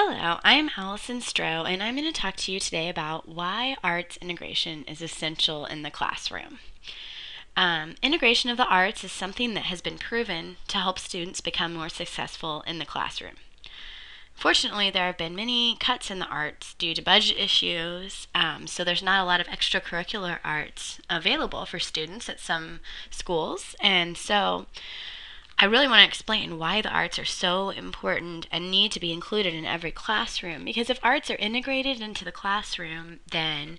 Hello, I'm Allison Stroh, and I'm going to talk to you today about why arts integration is essential in the classroom. Integration of the arts is something that has been proven to help students become more successful in the classroom. Fortunately, there have been many cuts in the arts due to budget issues, so there's not a lot of extracurricular arts available for students at some schools, and so I really want to explain why the arts are so important and need to be included in every classroom. Because if arts are integrated into the classroom, then,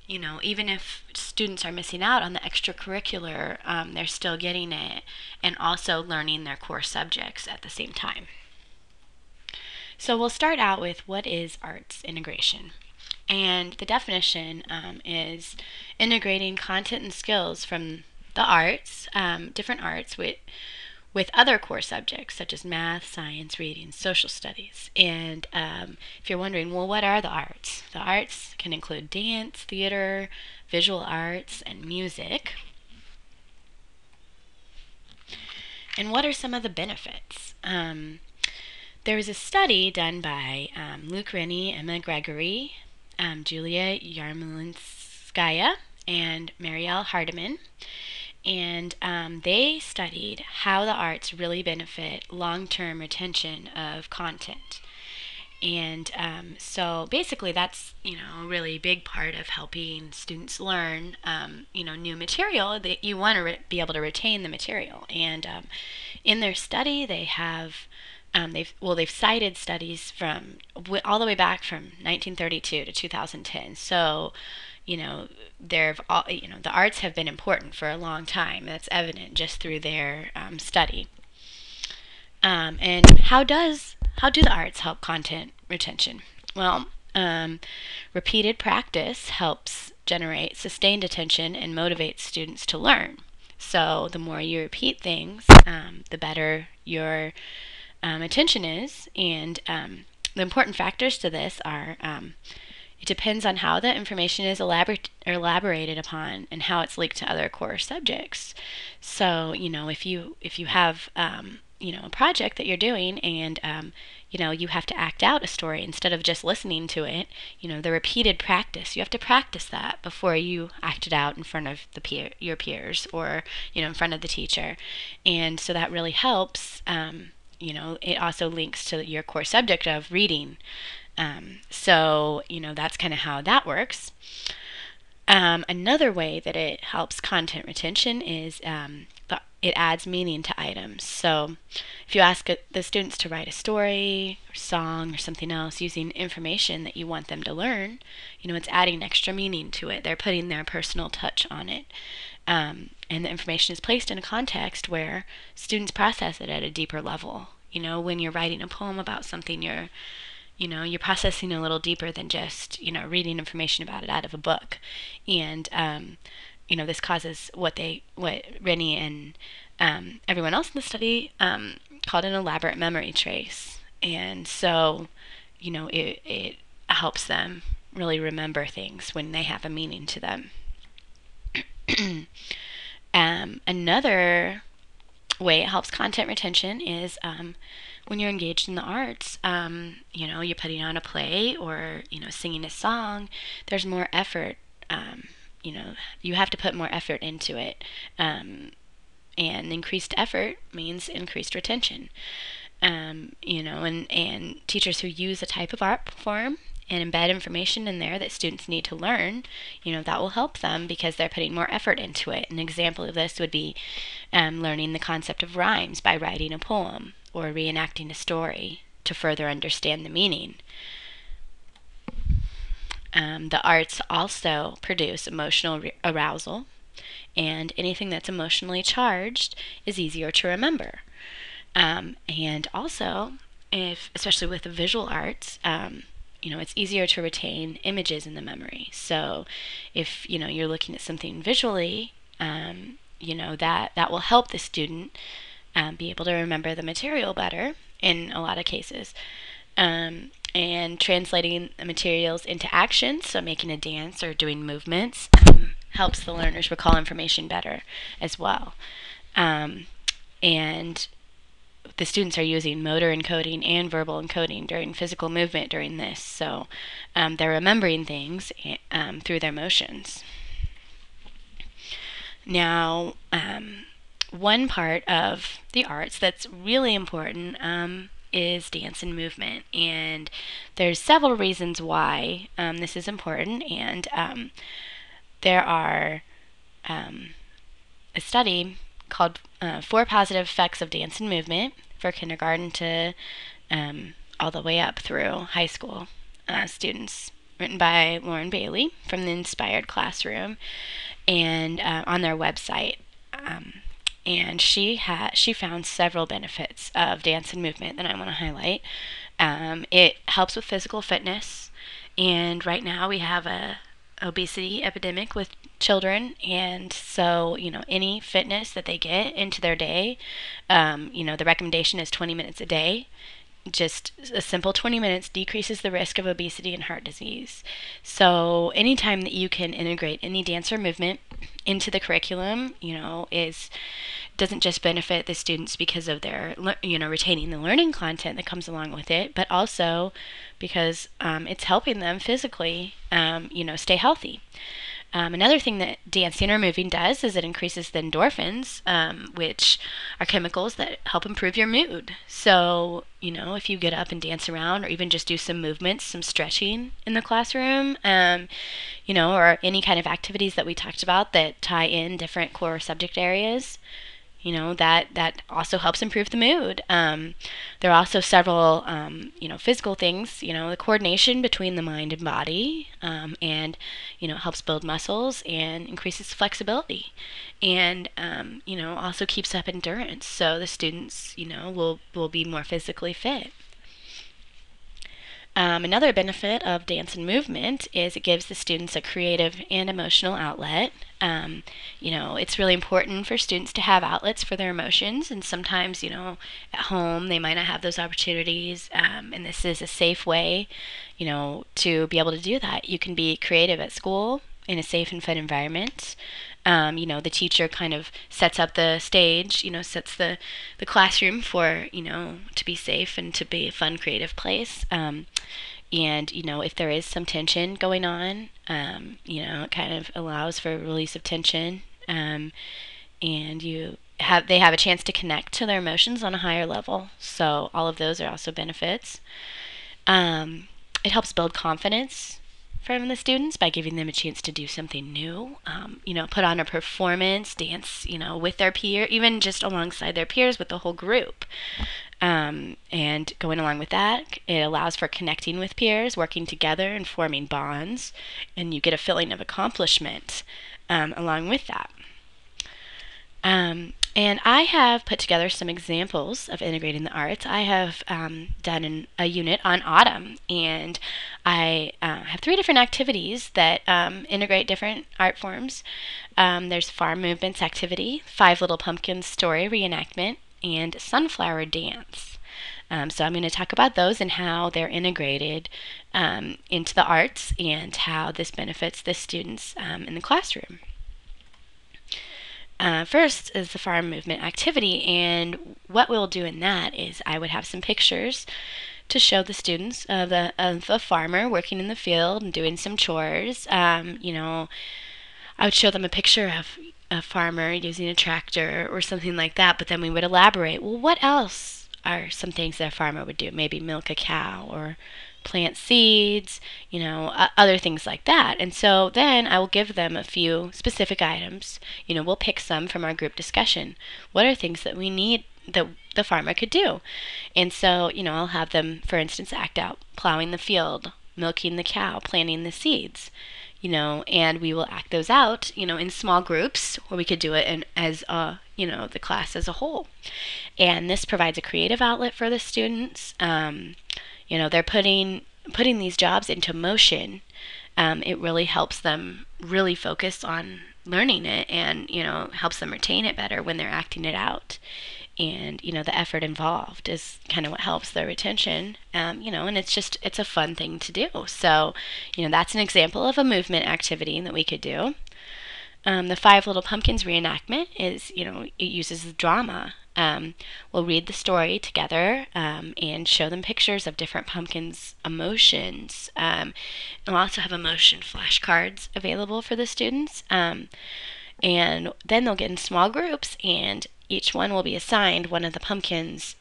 even if students are missing out on the extracurricular, they're still getting it and also learning their core subjects at the same time. So we'll start out with what is arts integration. And the definition is integrating content and skills from the arts, different arts, with other core subjects such as math, science, reading, social studies. And if you're wondering, well, what are the arts? The arts can include dance, theater, visual arts, and music. And what are some of the benefits? There was a study done by Luke Rennie, Emma Gregory, Julia Yarmolinskaya, and Marielle Hardiman. And they studied how the arts really benefit long-term retention of content. And so basically that's, a really big part of helping students learn, new material. That you want to be able to retain the material. And in their study, they have they've cited studies from all the way back from 1932 to 2010. So, the arts have been important for a long time. That's evident just through their study. And how do the arts help content retention? Well, repeated practice helps generate sustained attention and motivates students to learn. So the more you repeat things, the better your attention is. And the important factors to this are it depends on how the information is elaborated upon and how it's linked to other core subjects. So, if you have a project that you're doing and you have to act out a story instead of just listening to it, the repeated practice, you have to practice that before you act it out in front of your peers or in front of the teacher. And so that really helps. It also links to your core subject of reading. So that's kind of how that works. Another way that it helps content retention is it adds meaning to items. So if you ask the students to write a story or song or something else using information that you want them to learn, it's adding extra meaning to it. They're putting their personal touch on it. And the information is placed in a context where students process it at a deeper level. When you're writing a poem about something, you're processing a little deeper than just, reading information about it out of a book. And, this causes what Rennie and everyone else in the study called an elaborate memory trace. And so, it helps them really remember things when they have a meaning to them. Another way it helps content retention is when you're engaged in the arts, you're putting on a play or, singing a song, there's more effort. You have to put more effort into it. And increased effort means increased retention. And teachers who use a type of art form and embed information in there that students need to learn, that will help them because they're putting more effort into it. An example of this would be learning the concept of rhymes by writing a poem or reenacting a story to further understand the meaning. The arts also produce emotional arousal, and anything that's emotionally charged is easier to remember. And also, especially with the visual arts, it's easier to retain images in the memory. So if, you're looking at something visually, that will help the student be able to remember the material better in a lot of cases. And translating the materials into action, so making a dance or doing movements, helps the learners recall information better as well. And the students are using motor encoding and verbal encoding during physical movement during this. So they're remembering things through their motions. Now, one part of the arts that's really important is dance and movement, and there's several reasons why this is important. And there are a study called Four Positive Effects of Dance and Movement for kindergarten to all the way up through high school students, written by Lauren Bailey from the Inspired Classroom, and on their website. And she found several benefits of dance and movement that I want to highlight. It helps with physical fitness, and right now we have a obesity epidemic with children, and so any fitness that they get into their day, the recommendation is 20 minutes a day. Just a simple 20 minutes decreases the risk of obesity and heart disease. So anytime that you can integrate any dance or movement into the curriculum, doesn't just benefit the students because of their, retaining the learning content that comes along with it, but also because it's helping them physically, stay healthy. Another thing that dancing or moving does is it increases the endorphins, which are chemicals that help improve your mood. So, if you get up and dance around, or even just do some movements, some stretching in the classroom, or any kind of activities that we talked about that tie in different core subject areas, that also helps improve the mood. There are also several, physical things, the coordination between the mind and body, and, helps build muscles and increases flexibility, and, also keeps up endurance. So the students, will be more physically fit. Another benefit of dance and movement is it gives the students a creative and emotional outlet. It's really important for students to have outlets for their emotions, and sometimes, at home they might not have those opportunities, and this is a safe way, to be able to do that. You can be creative at school in a safe and fun environment. The teacher kind of sets up the stage, sets the classroom for, to be safe and to be a fun, creative place. And, if there is some tension going on, it kind of allows for a release of tension. And they have a chance to connect to their emotions on a higher level. So all of those are also benefits. It helps build confidence from the students by giving them a chance to do something new, put on a performance, dance, with their peer, even just alongside their peers with the whole group. And going along with that, it allows for connecting with peers, working together and forming bonds, and you get a feeling of accomplishment along with that. And I have put together some examples of integrating the arts. I have done a unit on autumn, and I have 3 different activities that integrate different art forms. There's farm movements activity, 5 Little Pumpkins story reenactment, and sunflower dance. So I'm going to talk about those and how they're integrated into the arts and how this benefits the students in the classroom. First is the farm movement activity, and what we'll do in that is I would have some pictures to show the students of a farmer working in the field and doing some chores. I would show them a picture of a farmer using a tractor or something like that, but then we would elaborate, well, what else are some things that a farmer would do? Maybe milk a cow or plant seeds, other things like that. And so then I will give them a few specific items. We'll pick some from our group discussion. What are things that we need that the farmer could do? And so, I'll have them, for instance, act out plowing the field, milking the cow, planting the seeds, and we will act those out, in small groups, or we could do it as the class as a whole. And this provides a creative outlet for the students. They're putting these jobs into motion. It really helps them really focus on learning it, and helps them retain it better when they're acting it out. And the effort involved is kind of what helps their retention. And it's a fun thing to do. So that's an example of a movement activity that we could do. The 5 Little Pumpkins reenactment is, it uses drama we'll read the story together and show them pictures of different pumpkins' emotions. We'll also have emotion flashcards available for the students. And then they'll get in small groups, and each one will be assigned one of the pumpkins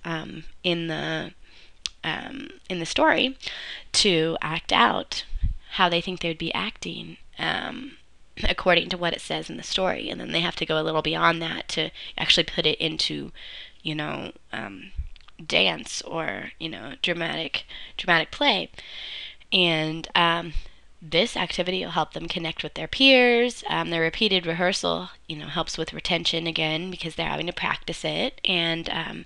in the story to act out how they think they would be acting according to what it says in the story. And then they have to go a little beyond that to actually put it into, dance or dramatic play. And this activity will help them connect with their peers. Their repeated rehearsal, helps with retention again because they're having to practice it, and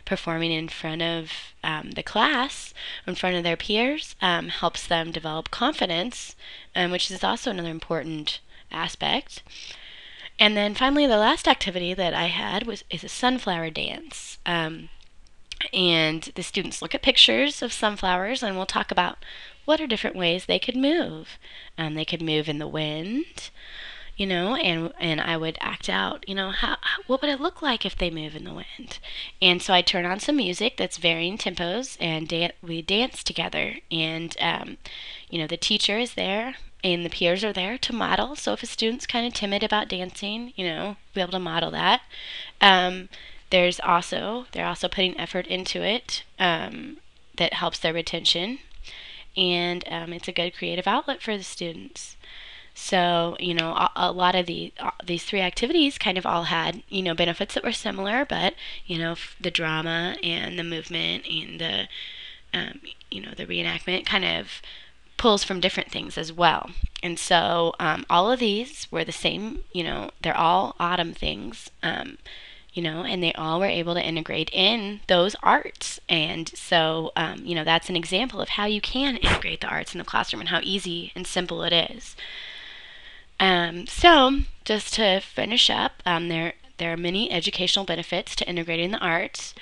performing in front of the class, in front of their peers, helps them develop confidence, which is also another important aspect. And then finally, the last activity that I had is a sunflower dance. And the students look at pictures of sunflowers, and we'll talk about what are different ways they could move. They could move in the wind, and I would act out, what would it look like if they move in the wind? And so I turn on some music that's varying tempos, and we dance together. And, the teacher is there, and the peers are there to model. So if a student's kind of timid about dancing, be able to model that. They're also putting effort into it that helps their retention, and it's a good creative outlet for the students. So, a lot of these three activities kind of all had, benefits that were similar, but, the drama and the movement and the reenactment kind of pulls from different things as well. And so all of these were the same, they're all autumn things, and they all were able to integrate in those arts. And so, that's an example of how you can integrate the arts in the classroom and how easy and simple it is. So, just to finish up, there are many educational benefits to integrating the arts.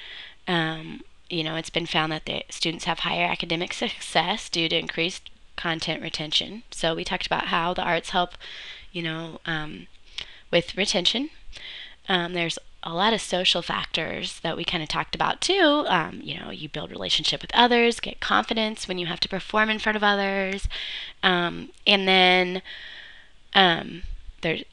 It's been found that the students have higher academic success due to increased content retention. So we talked about how the arts help, with retention. There's a lot of social factors that we kind of talked about too. You build relationship with others, get confidence when you have to perform in front of others, and then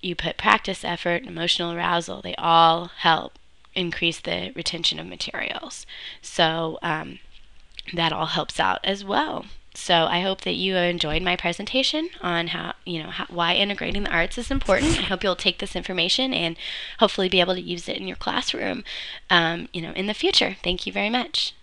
you put practice, effort, and emotional arousal. They all help increase the retention of materials. So that all helps out as well. So I hope that you enjoyed my presentation on why integrating the arts is important. I hope you'll take this information and hopefully be able to use it in your classroom, in the future. Thank you very much.